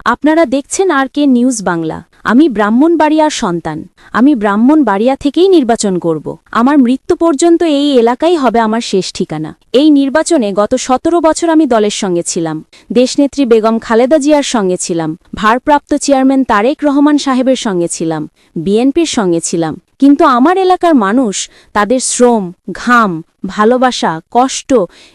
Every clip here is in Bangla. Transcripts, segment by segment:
আপনারা দেখছেন RK নিউজ বাংলা। আমি ব্রাহ্মণবাড়িয়ার সন্তান। আমি ব্রাহ্মণবাড়িয়া থেকেই নির্বাচন করব। আমার মৃত্যু পর্যন্ত এই এলাকাই হবে আমার শেষ ঠিকানা। এই নির্বাচনে গত 17 বছর আমি দলের সঙ্গে ছিলাম। দেশনেত্রী বেগম খালেদা জিয়ার সঙ্গে ছিলাম। ভারপ্রাপ্ত চেয়ারম্যান তারেক রহমান সাহেবের সঙ্গে ছিলাম। বিএনপির সঙ্গে ছিলাম। কিন্তু আমার এলাকার মানুষ তাদের শ্রম, ঘাম, ভালোবাসা, কষ্ট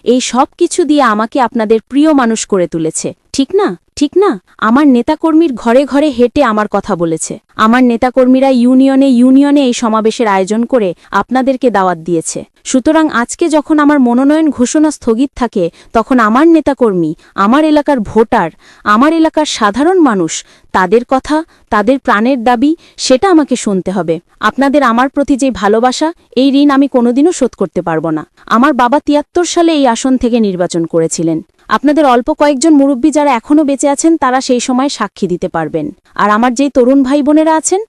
এই সব কিছু দিয়ে আমাকে আপনাদের প্রিয় মানুষ করে তুলেছে। ঠিক না? ঠিক না? আমার নেতাকর্মীর ঘরে ঘরে হেঁটে আমার কথা বলেছে। আমার নেতাকর্মীরা ইউনিয়নে ইউনিয়নে এই সমাবেশের আয়োজন করে আপনাদেরকে দাওয়াত দিয়েছে। সুতরাং আজকে যখন আমার মনোনয়ন ঘোষণা স্থগিত থাকে, তখন আমার নেতাকর্মী, আমার এলাকার ভোটার, আমার এলাকার সাধারণ মানুষ, তাদের কথা, তাদের প্রাণের দাবি, সেটা আমাকে শুনতে হবে। আপনাদের আমার প্রতি যে ভালোবাসা, এই ঋণ আমি কোনোদিনও শোধ করতে পারব না। আমার বাবা ৭৩ সালে এই আসন থেকে নির্বাচন করেছিলেন। আপনাদের অল্প কয়েকজন মুরব্বী যারা এখনও বেঁচে আছেন, তারা সেই সময় সাক্ষী দিতে পারবেন। আর আমার যেই তরুণ ভাই বোনেরা আছেন,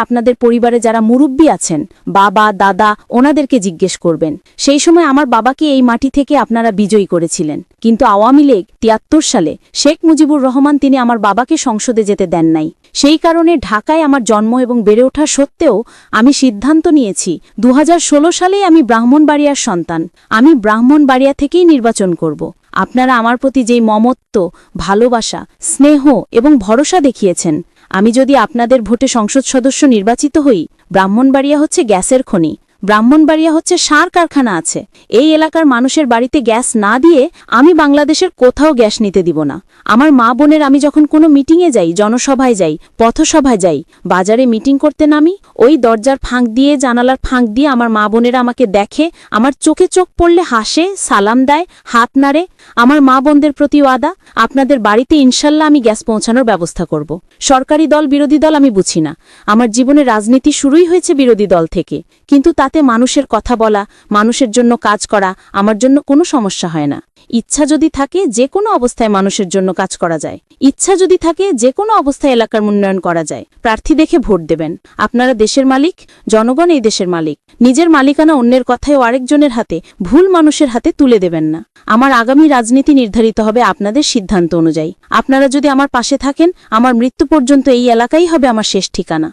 আপনাদের পরিবারে যারা মুরব্বী আছেন, বাবা, দাদা, ওনাদেরকে জিজ্ঞেস করবেন। সেই সময় আমার বাবাকে এই মাটি থেকে আপনারা বিজয়ী করেছিলেন। কিন্তু আওয়ামী লীগ ৭৩ সালে শেখ মুজিবুর রহমান তিনি আমার বাবাকে সংসদে যেতে দেন নাই। সেই কারণে ঢাকায় আমার জন্ম এবং বেড়ে ওঠা সত্ত্বেও আমি সিদ্ধান্ত নিয়েছি ২০১৬ সালেই আমি ব্রাহ্মণবাড়িয়ার সন্তান। আমি ব্রাহ্মণবাড়িয়া থেকেই নির্বাচন করব। আপনারা আমার প্রতি যেই মমত্ব, ভালোবাসা, স্নেহ এবং ভরসা দেখিয়েছেন, আমি যদি আপনাদের ভোটে সংসদ সদস্য নির্বাচিত হই, ব্রাহ্মণবাড়িয়া হচ্ছে গ্যাসের খনি, ব্রাহ্মণবাড়িয়া হচ্ছে সার কারখানা আছে। এই এলাকার মানুষের বাড়িতে গ্যাস না দিয়ে আমি বাংলাদেশের কোথাও গ্যাস নিতে দিব না। আমার মা বোনের আমি যখন কোনো মিটিংয়ে যাই, জনসভায় যাই, পথসভায় যাই, বাজারে মিটিং করতে নামি, ওই দরজার ফাঁক দিয়ে, জানালার ফাঁক দিয়ে আমার মা বোনেরা আমাকে দেখে, আমার চোখে চোখ পড়লে হাসে, সালাম দেয়, হাত নাড়ে। আমার মা বোনদের প্রতি ওয়াদা, আপনাদের বাড়িতে ইনশাল্লাহ আমি গ্যাস পৌঁছানোর ব্যবস্থা করব। সরকারি দল বিরোধী দল আমি বুঝি না। আমার জীবনে রাজনীতি শুরুই হয়েছে বিরোধী দল থেকে, কিন্তু তাতে মানুষের কথা বলা, মানুষের জন্য কাজ করা আমার জন্য কোনো সমস্যা হয় না। ইচ্ছা যদি থাকে, যে কোনো অবস্থায় মানুষের জন্য কাজ করা যায়। ইচ্ছা যদি থাকে, যে কোনো অবস্থায় এলাকার উন্নয়ন করা যায়। প্রার্থী দেখে ভোট দেবেন। আপনারা দেশের মালিক, জনগণ এই দেশের মালিক। নিজের মালিকানা অন্যের কথায় ও আরেকজনের হাতে, ভুল মানুষের হাতে তুলে দেবেন না। আমার আগামী রাজনীতি নির্ধারিত হবে আপনাদের সিদ্ধান্ত অনুযায়ী। আপনারা যদি আমার পাশে থাকেন, আমার মৃত্যু পর্যন্ত এই এলাকাই হবে আমার শেষ ঠিকানা।